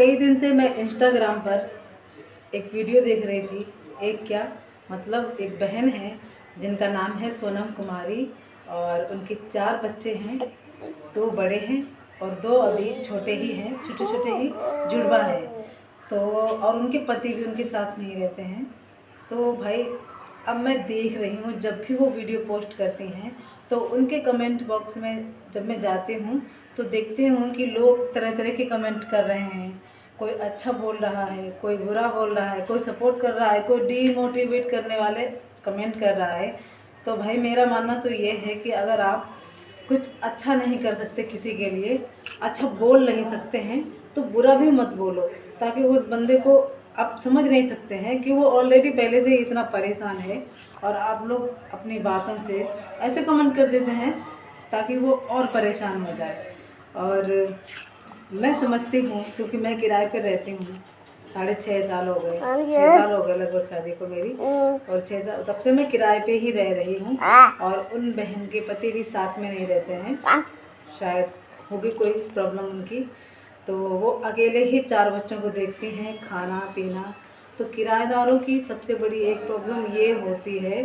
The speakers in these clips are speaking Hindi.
कई दिन से मैं इंस्टाग्राम पर एक वीडियो देख रही थी। एक क्या मतलब एक बहन है जिनका नाम है सोनम कुमारी और उनके 4 बच्चे हैं। 2 बड़े हैं और 2 अभी छोटे ही हैं, छोटे छोटे ही जुड़वा हैं। तो और उनके पति भी उनके साथ नहीं रहते हैं। तो भाई अब मैं देख रही हूँ जब भी वो वीडियो पोस्ट करती हैं तो उनके कमेंट बॉक्स में जब मैं जाती हूँ तो देखती हूँ कि लोग तरह तरह के कमेंट कर रहे हैं। कोई अच्छा बोल रहा है, कोई बुरा बोल रहा है, कोई सपोर्ट कर रहा है, कोई डीमोटिवेट करने वाले कमेंट कर रहा है। तो भाई मेरा मानना तो ये है कि अगर आप कुछ अच्छा नहीं कर सकते, किसी के लिए अच्छा बोल नहीं सकते हैं तो बुरा भी मत बोलो, ताकि उस बंदे को आप समझ नहीं सकते हैं कि वो ऑलरेडी पहले से ही इतना परेशान है और आप लोग अपनी बातों से ऐसे कमेंट कर देते हैं ताकि वो और परेशान हो जाए। और मैं समझती हूँ क्योंकि मैं किराए पर रहती हूँ, 6.5 साल हो गए, 6 साल हो गए लगभग शादी को मेरी। और 6 साल तब से मैं किराए पे ही रह रही हूँ और उन बहन के पति भी साथ में नहीं रहते हैं, शायद होगी कोई प्रॉब्लम उनकी। तो वो अकेले ही 4 बच्चों को देखती हैं, खाना पीना। तो किराएदारों की सबसे बड़ी एक प्रॉब्लम ये होती है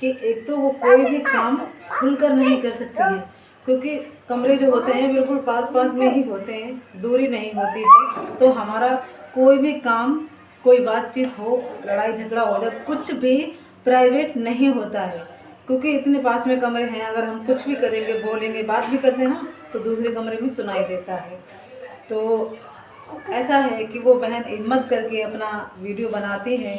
कि एक तो वो कोई भी काम खुलकर नहीं कर सकती है, क्योंकि कमरे जो होते हैं बिल्कुल पास पास में ही होते हैं, दूरी नहीं होती है। तो हमारा कोई भी काम, कोई बातचीत हो, लड़ाई झगड़ा हो जाए, कुछ भी प्राइवेट नहीं होता है, क्योंकि इतने पास में कमरे हैं। अगर हम कुछ भी करेंगे, बोलेंगे, बात भी करते हैं ना, तो दूसरे कमरे में सुनाई देता है। तो ऐसा है कि वो बहन हिम्मत करके अपना वीडियो बनाती हैं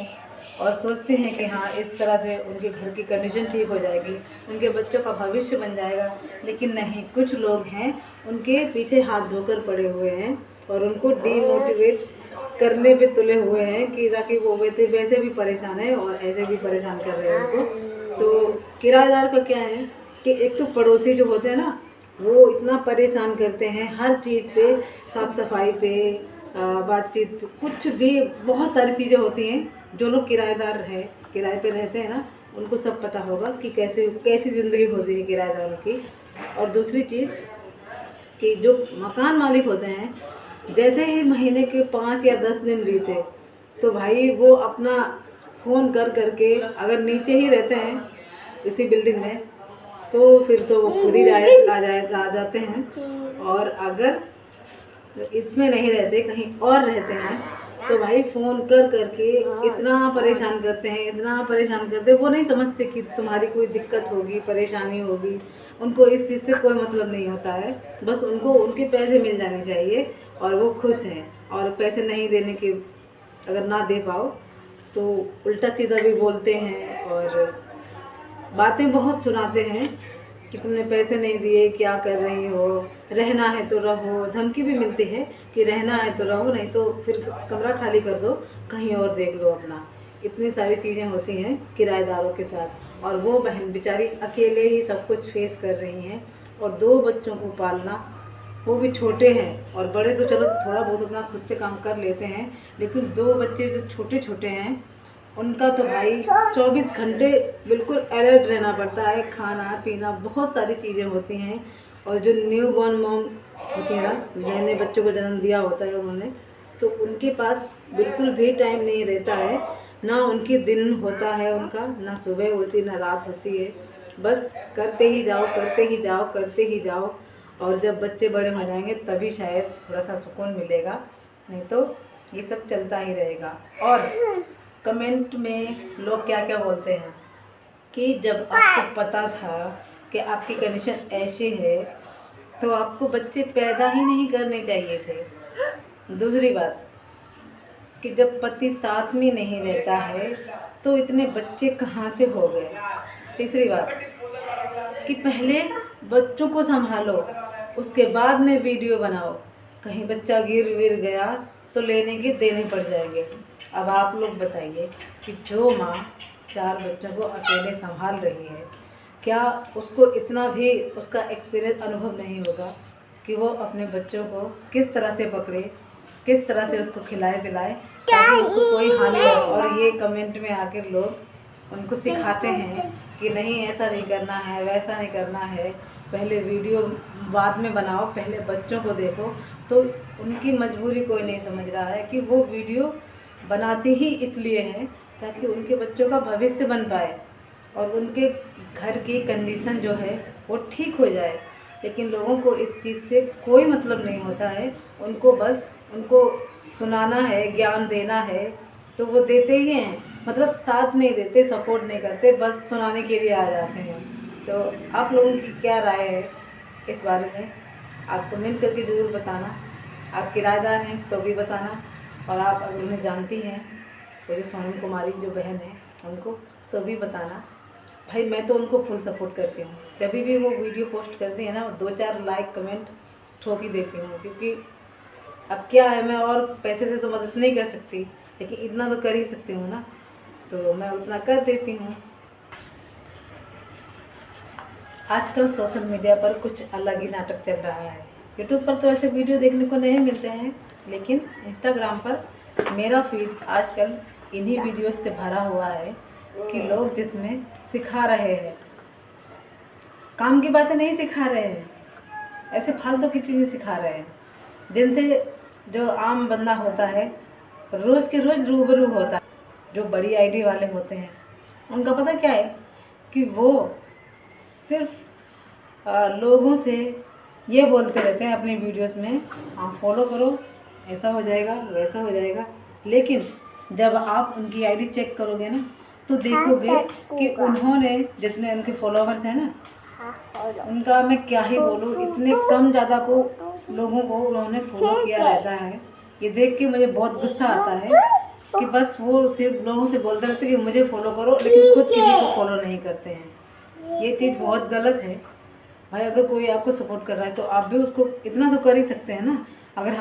और सोचते हैं कि हाँ इस तरह से उनके घर की कंडीशन ठीक हो जाएगी, उनके बच्चों का भविष्य बन जाएगा। लेकिन नहीं, कुछ लोग हैं उनके पीछे हाथ धोकर पड़े हुए हैं और उनको डीमोटिवेट करने पे तुले हुए हैं कि ताकि वो वैसे भी परेशान है और ऐसे भी परेशान कर रहे हैं उनको। तो किराएदार का क्या है कि एक तो पड़ोसी जो होते हैं ना, वो इतना परेशान करते हैं हर चीज़ पे, साफ़ सफाई पे, बातचीत पे, कुछ भी बहुत सारी चीज़ें होती हैं। जो लोग किराएदार है, किराए पे रहते हैं ना, उनको सब पता होगा कि कैसी ज़िंदगी होती है किराएदारों की। और दूसरी चीज़ कि जो मकान मालिक होते हैं, जैसे ही महीने के 5 या 10 दिन बीते तो भाई वो अपना फ़ोन कर करके, अगर नीचे ही रहते हैं इसी बिल्डिंग में, तो फिर तो वो खुद ही आ जाते हैं। और अगर इसमें नहीं रहते, कहीं और रहते हैं, तो भाई फ़ोन कर करके इतना परेशान करते हैं, इतना परेशान करते हैं। वो नहीं समझते कि तुम्हारी कोई दिक्कत होगी, परेशानी होगी। उनको इस चीज़ से कोई मतलब नहीं होता है, बस उनको उनके पैसे मिल जाने चाहिए और वो खुश हैं। और पैसे नहीं देने के, अगर ना दे पाओ तो उल्टा सीधा भी बोलते हैं और बातें बहुत सुनाते हैं कि तुमने पैसे नहीं दिए, क्या कर रही हो, रहना है तो रहो। धमकी भी मिलती है कि रहना है तो रहो, नहीं तो फिर कमरा खाली कर दो, कहीं और देख लो अपना। इतनी सारी चीज़ें होती हैं किराएदारों के साथ। और वो बहन बेचारी अकेले ही सब कुछ फेस कर रही हैं और 2 बच्चों को पालना, वो भी छोटे हैं। और बड़े तो चलो थोड़ा बहुत अपना खुद से काम कर लेते हैं, लेकिन 2 बच्चे जो छोटे छोटे हैं उनका तो भाई 24 घंटे बिल्कुल अलर्ट रहना पड़ता है। खाना पीना, बहुत सारी चीज़ें होती हैं। और जो न्यू बॉर्न मॉम होती है ना, नए नए बच्चों को जन्म दिया होता है उन्होंने, तो उनके पास बिल्कुल भी टाइम नहीं रहता है। ना उनकी दिन होता है उनका, ना सुबह होती ना रात होती है। बस करते ही जाओ, करते ही जाओ, करते ही जाओ। और जब बच्चे बड़े हो जाएंगे तभी शायद थोड़ा सा सुकून मिलेगा, नहीं तो ये सब चलता ही रहेगा। और कमेंट में लोग क्या क्या बोलते हैं कि जब आपको पता था कि आपकी कंडीशन ऐसी है तो आपको बच्चे पैदा ही नहीं करने चाहिए थे। दूसरी बात कि जब पति साथ में नहीं रहता है तो इतने बच्चे कहाँ से हो गए। तीसरी बात कि पहले बच्चों को संभालो, उसके बाद में वीडियो बनाओ। कहीं बच्चा गिर विर गया तो लेने के देने पड़ जाएंगे। अब आप लोग बताइए कि जो माँ 4 बच्चों को अकेले संभाल रही है, क्या उसको इतना भी उसका एक्सपीरियंस अनुभव नहीं होगा कि वो अपने बच्चों को किस तरह से पकड़े, किस तरह से उसको खिलाए पिलाए ताकि उसको कोई हानि हो। और ये कमेंट में आकर लोग उनको सिखाते हैं कि नहीं ऐसा नहीं करना है, वैसा नहीं करना है, पहले वीडियो बाद में बनाओ, पहले बच्चों को देखो। तो उनकी मजबूरी कोई नहीं समझ रहा है कि वो वीडियो बनाते ही इसलिए हैं ताकि उनके बच्चों का भविष्य बन पाए और उनके घर की कंडीशन जो है वो ठीक हो जाए। लेकिन लोगों को इस चीज़ से कोई मतलब नहीं होता है, उनको बस उनको सुनाना है, ज्ञान देना है तो वो देते ही हैं, मतलब साथ नहीं देते, सपोर्ट नहीं करते, बस सुनाने के लिए आ जाते हैं। तो आप लोगों की क्या राय है इस बारे में? आप कमेंट करके ज़रूर बताना। आप किराएदार हैं तो भी बताना, और आप अगर उन्हें जानती हैं, वो जो सोनम कुमारी जो बहन है उनको, तो भी बताना। भाई मैं तो उनको फुल सपोर्ट करती हूँ, जभी भी वो वीडियो पोस्ट करती है ना 2-4 लाइक कमेंट ठोक ही देती हूँ, क्योंकि अब क्या है, मैं और पैसे से तो मदद नहीं कर सकती, लेकिन इतना तो कर ही सकती हूँ ना, तो मैं उतना कर देती हूँ। आजकल सोशल मीडिया पर कुछ अलग ही नाटक चल रहा है। यूट्यूब पर तो ऐसे वीडियो देखने को नहीं मिलते हैं, लेकिन इंस्टाग्राम पर मेरा फीड आजकल इन्हीं वीडियोस से भरा हुआ है कि लोग जिसमें सिखा रहे हैं, काम की बातें नहीं सिखा रहे हैं, ऐसे फालतू की चीज़ें सिखा रहे हैं जिनसे जो आम बंदा होता है रोज़ के रोज़ रूबरू होता है। जो बड़ी आईडी वाले होते हैं उनका पता क्या है कि वो सिर्फ लोगों से ये बोलते रहते हैं अपनी वीडियोस में, आप फॉलो करो, ऐसा हो जाएगा, वैसा हो जाएगा। लेकिन जब आप उनकी आईडी चेक करोगे ना तो देखोगे कि उन्होंने जितने उनके फॉलोवर्स हैं ना, उनका मैं क्या ही बोलूँ, इतने कम ज़्यादा को लोगों को उन्होंने फॉलो किया रहता है। ये देख के मुझे बहुत गुस्सा आता है कि बस वो सिर्फ लोगों से बोलते रहते हैं कि मुझे फॉलो करो, लेकिन खुद किसी को फॉलो नहीं करते हैं। ये चीज़ बहुत गलत है। भाई अगर कोई आपको सपोर्ट कर रहा है तो आप भी उसको इतना तो कर ही सकते हैं ना। अगर हम